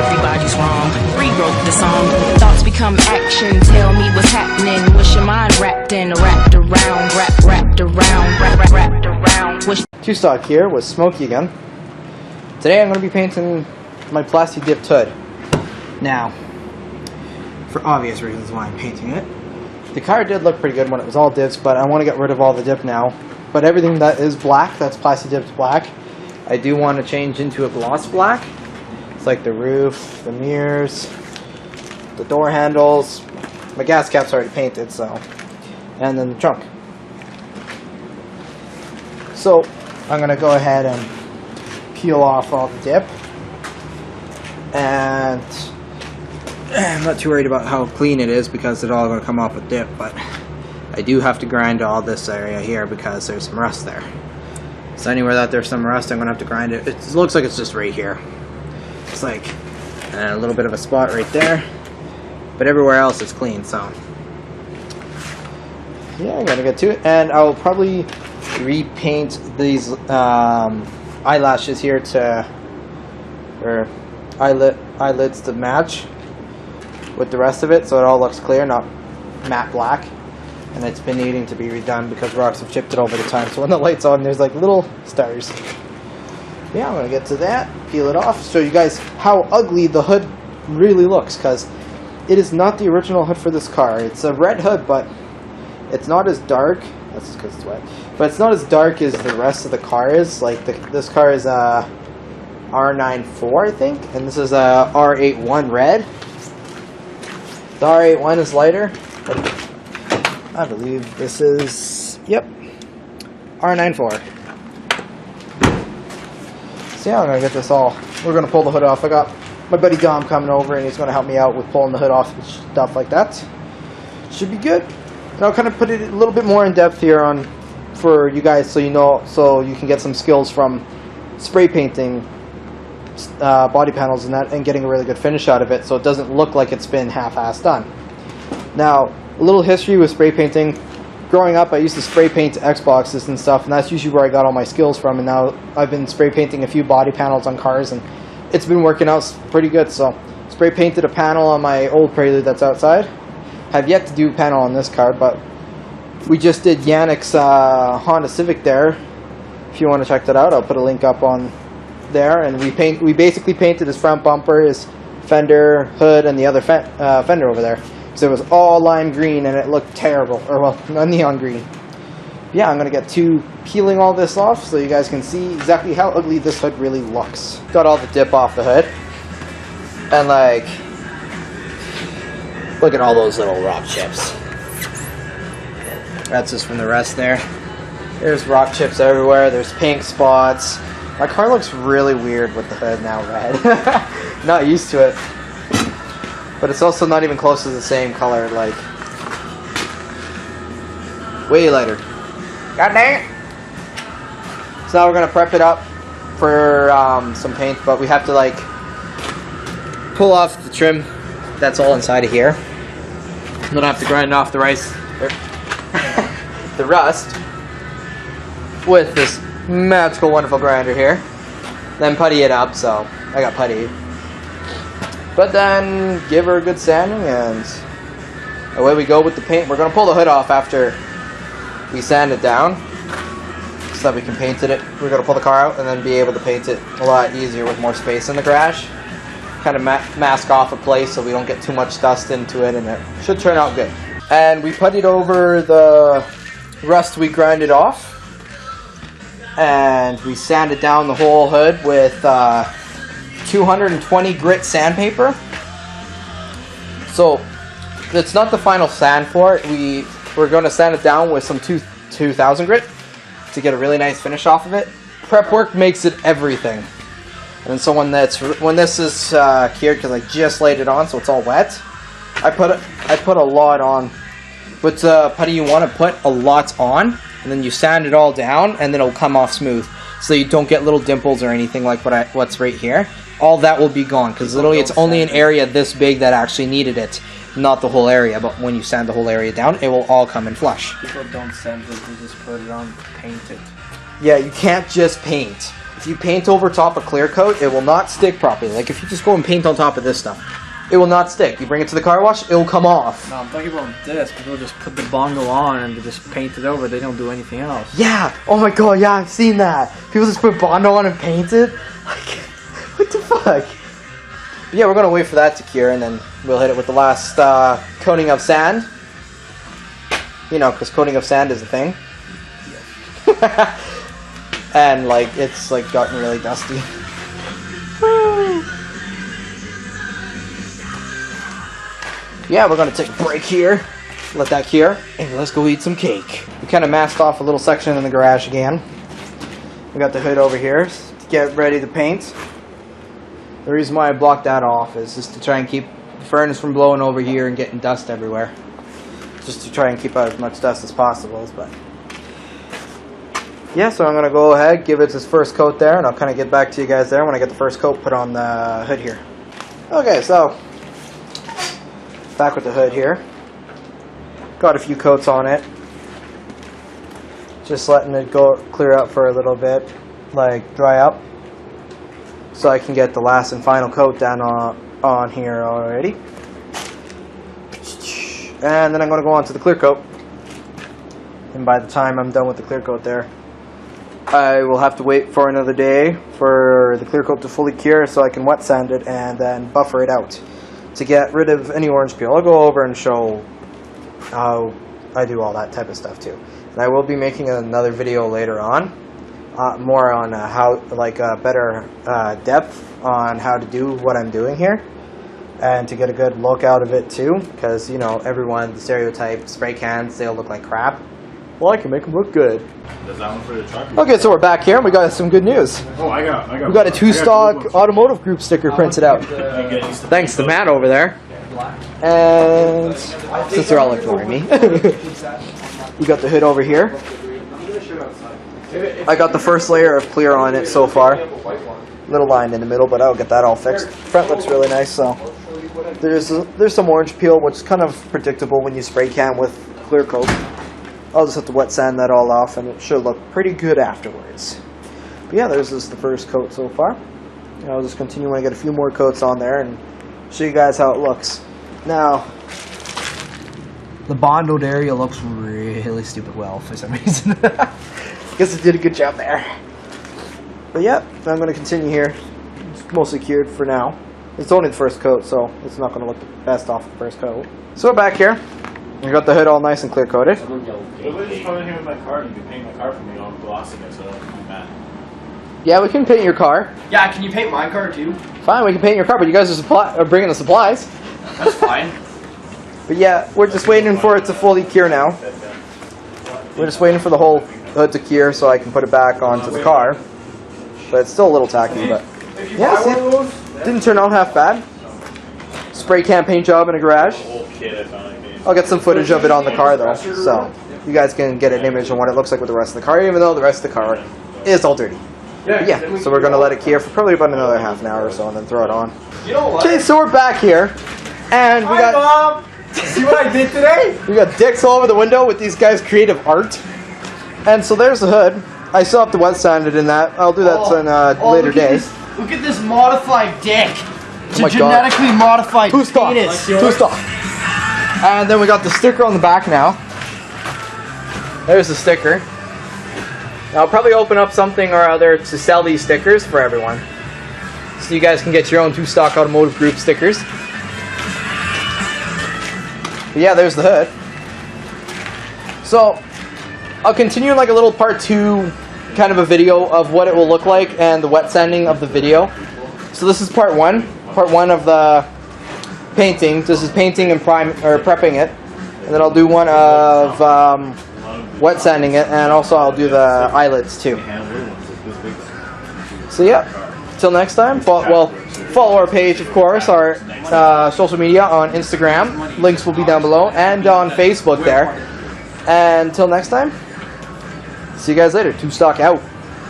everybody's wrong. Rewrote the song. Thoughts become action. Tell me what's happening. What's your mind wrapped in? Wrapped around. Wrapped around. Two stock here with Smokey again. Today I'm going to be painting my plastic dipped hood. Now, for obvious reasons why I'm painting it. The car did look pretty good when it was all dips, but I want to get rid of all the dip now. But everything that is black, that's plastic dipped black, I do want to change into a gloss black. It's like the roof, the mirrors, the door handles. My gas cap's already painted, so. And then the trunk. So, I'm going to go ahead and peel off all the dip. And I'm not too worried about how clean it is because it's all going to come off with dip, but I do have to grind all this area here because there's some rust there. So anywhere that there's some rust, I'm going to have to grind it. It looks like it's just right here. It's like a little bit of a spot right there, but everywhere else it's clean, so yeah, I'm going to get to it. And I'll probably repaint these eyelashes here or eyelids to match with the rest of it, so it all looks clear, not matte black. And it's been needing to be redone because rocks have chipped it over the time, so when the light's on there's like little stars. Yeah, I'm gonna get to that, peel it off, show you guys how ugly the hood really looks, because it is not the original hood for this car. It's a red hood, but it's not as dark. That's just because it's wet. But it's not as dark as the rest of the car is. Like this car is a R94, I think, and this is a R81 red. The R81 is lighter. I believe this is, yep, R94. So yeah, I'm going to get this all, we're going to pull the hood off. I got my buddy Dom coming over and he's going to help me out with pulling the hood off and stuff like that. Should be good. And I'll kind of put it a little bit more in depth here for you guys so you know, so you can get some skills from spray painting body panels and that, and getting a really good finish out of it so it doesn't look like it's been half-assed done. Now, a little history with spray painting. Growing up, I used to spray paint Xboxes and stuff, and that's usually where I got all my skills from, and now I've been spray painting a few body panels on cars, and it's been working out pretty good. So, spray painted a panel on my old Prelude that's outside. Have yet to do a panel on this car, but we just did Yannick's Honda Civic there. If you want to check that out, I'll put a link up on there, and we basically painted his front bumper, his fender, hood, and the other fender over there. So it was all lime green and it looked terrible, or well, neon green. Yeah, I'm gonna get to peeling all this off so you guys can see exactly how ugly this hood really looks. Got all the dip off the hood, and like, look at all those little rock chips. That's just from the rest there. There's rock chips everywhere. There's pink spots. My car looks really weird with the hood now red. Not used to it. But it's also not even close to the same color, like, way lighter. God dang it! So now we're going to prep it up for some paint, but we have to, like, pull off the trim that's all inside of here. I'm going to have to grind off the the rust with this magical, wonderful grinder here. Then putty it up, so I got putty. But then give her a good sanding, and away we go with the paint. We're going to pull the hood off after we sand it down so that we can paint it. We're going to pull the car out and then be able to paint it a lot easier with more space in the garage. Kind of mask off a place so we don't get too much dust into it, and it should turn out good. And we puttied over the rust we grinded off. And we sanded down the whole hood with 220 grit sandpaper. So it's not the final sand for it. We're going to sand it down with some 2000 grit to get a really nice finish off of it. Prep work makes it everything. And so when this is cured, because I just laid it on, so it's all wet, I put a lot on. But putty, you want to put a lot on, and then you sand it all down, and then it'll come off smooth, so you don't get little dimples or anything like what's right here. All that will be gone, because literally it's only an area this big that actually needed it, not the whole area. But when you sand the whole area down, it will all come in flush. People don't sand it, they just put it on, paint it. Yeah, you can't just paint. if you paint over top a clear coat, it will not stick properly. Like if you just go and paint on top of this stuff, it will not stick. You bring it to the car wash, it will come off. No, I'm talking about this. People just put the Bondo on and they just paint it over. They don't do anything else. Yeah. Oh my god, yeah, I've seen that. People just put Bondo on and paint it. Like, what the fuck? But yeah, we're gonna wait for that to cure, and then we'll hit it with the last coating of sand. You know, because coating of sand is a thing. And like it's like gotten really dusty. Yeah, we're gonna take a break here, let that cure, and let's go eat some cake. We kind of masked off a little section in the garage again. We got the hood over here to get ready to paint. The reason why I blocked that off is just to try and keep the furnace from blowing over here and getting dust everywhere. Just to try and keep out as much dust as possible, but yeah, so I'm going to go ahead, give it its first coat there, and I'll kind of get back to you guys there when I get the first coat put on the hood here. Okay, so back with the hood here. Got a few coats on it. Just letting it go clear up for a little bit, like dry up, so I can get the last and final coat down on here already. And then I'm going to go on to the clear coat. And by the time I'm done with the clear coat there, I will have to wait for another day for the clear coat to fully cure so I can wet sand it and then buffer it out to get rid of any orange peel. I'll go over and show how I do all that type of stuff too. And I will be making another video later on, more on how, like better depth on how to do what I'm doing here, and to get a good look out of it too, because you know everyone, the stereotype spray cans, they'll look like crap. Well, I can make them look good. Does that one for the truck? Okay, so we're back here and we got some good news. Oh, I got. We got a two-stock automotive group sticker printed out. Thanks to Matt over there. And since they're all ignoring me, we got the hood over here. I got the first layer of clear on it so far. Little line in the middle, but I'll get that all fixed. Front looks really nice, so there's some orange peel, which is kind of predictable when you spray can with clear coat. I'll just have to wet sand that all off, and it should look pretty good afterwards. But yeah, there's the first coat so far. And I'll just continue when I get a few more coats on there and show you guys how it looks. Now, the Bondoed area looks really stupid well for some reason. Guess it did a good job there. But yeah, I'm going to continue here. It's mostly cured for now. It's only the first coat, so it's not going to look the best off the first coat. So we're back here. We got the hood all nice and clear coated. Nobody's just coming here with my car and you can paint my car for me. I'm glossing it so I don't be mad. Yeah, we can paint your car. Yeah, can you paint my car too? Fine, we can paint your car, but you guys are bringing the supplies. That's fine. But yeah, we're just waiting for it to fully cure now. We're just waiting for the whole hood to cure so I can put it back onto the car. But it's still a little tacky, but yeah, see, it didn't turn out half bad. Spray can paint job in a garage. I'll get some footage of it on the car though, so you guys can get an image of what it looks like with the rest of the car, even though the rest of the car is all dirty. But yeah, so we're going to let it cure for probably about another half an hour or so and then throw it on. Okay, so we're back here, and we got... Mom! See what I did today? We got dicks all over the window with these guys' creative art. And so there's the hood. I still have to wet sand it in that. I'll do that on a later day. Look at this modified dick. It's Oh my a genetically modified Two-stock. penis. Two-stock. And then we got the sticker on the back now. There's the sticker. Now I'll probably open up something or other to sell these stickers for everyone. So you guys can get your own two-stock automotive group stickers. But yeah, there's the hood. So I'll continue in like a little part 2 kind of a video of what it will look like and the wet sanding of the video. So this is part 1. Part 1 of the painting. This is painting and prepping it. And then I'll do one of wet sanding it, and also I'll do the eyelets too. So yeah, till next time, follow our page, of course, our social media on Instagram. Links will be down below, and on Facebook there. And till next time, see you guys later. Two-stock out.